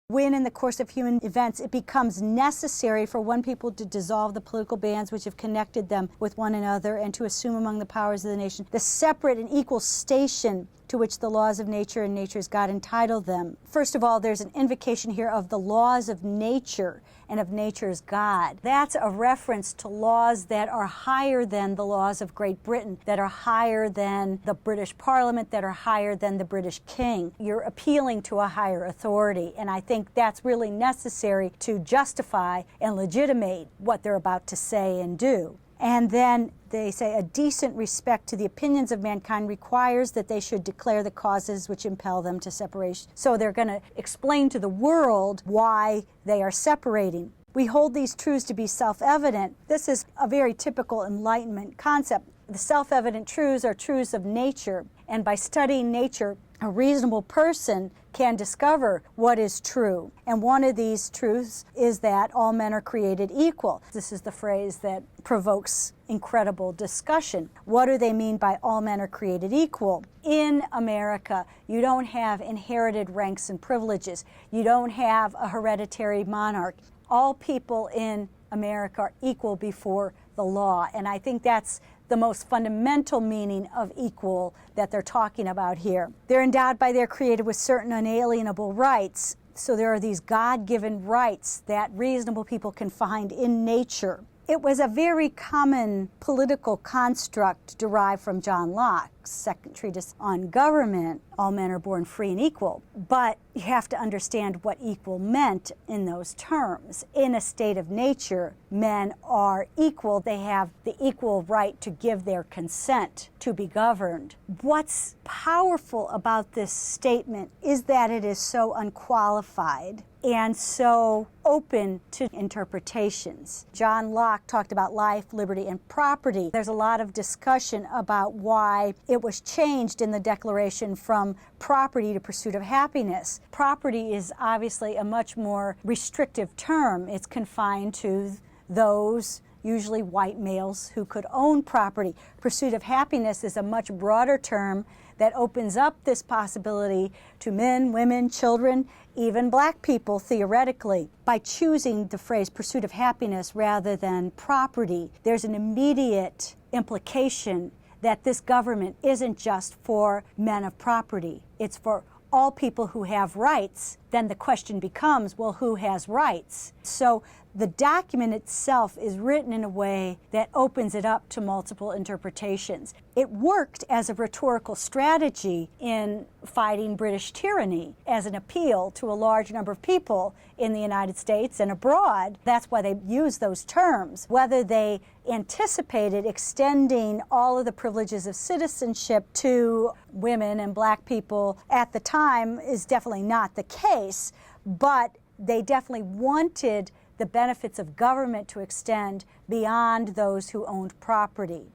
when in the course of human events it becomes necessary for one people to dissolve the political bands which have connected them with one another and to assume among the powers of the nation the separate and equal station to which the laws of nature and nature's God entitle them. First of all, there's an invocation here of the laws of nature and of nature's God. That's a reference to laws that are higher than the laws of Great Britain, that are higher than the British Parliament, that are higher than the British King. You're appealing to a higher authority, and I think that's really necessary to justify and legitimate what they're about to say and do. And then they say a decent respect to the opinions of mankind requires that they should declare the causes which impel them to separation. So they're going to explain to the world why they are separating. We hold these truths to be self-evident. This is a very typical Enlightenment concept. The self-evident truths are truths of nature, and by studying nature, a reasonable person can discover what is true. And one of these truths is that all men are created equal. This is the phrase that provokes incredible discussion. What do they mean by all men are created equal? In America, you don't have inherited ranks and privileges. You don't have a hereditary monarch. All people in America are equal before the law, and I think that's the most fundamental meaning of equal that they're talking about here. They're endowed by their Creator with certain unalienable rights. So there are these God-given rights that reasonable people can find in nature. It was a very common political construct derived from John Locke's second treatise on government. All men are born free and equal. But you have to understand what equal meant in those terms. In a state of nature, men are equal. They have the equal right to give their consent to be governed. What's powerful about this statement is that it is so unqualified and so open to interpretations. John Locke talked about life, liberty, and property. There's a lot of discussion about why it was changed in the Declaration from property to pursuit of happiness. Property is obviously a much more restrictive term. It's confined to those usually white males who could own property. Pursuit of happiness is a much broader term that opens up this possibility to men, women, children, even black people theoretically. By choosing the phrase pursuit of happiness rather than property, there's an immediate implication that this government isn't just for men of property. It's for all people who have rights. Then the question becomes, well, who has rights? So the document itself is written in a way that opens it up to multiple interpretations. It worked as a rhetorical strategy in fighting British tyranny, as an appeal to a large number of people in the United States and abroad. That's why they used those terms. Whether they anticipated extending all of the privileges of citizenship to women and black people at the time is definitely not the case, but they definitely wanted the benefits of government to extend beyond those who owned property.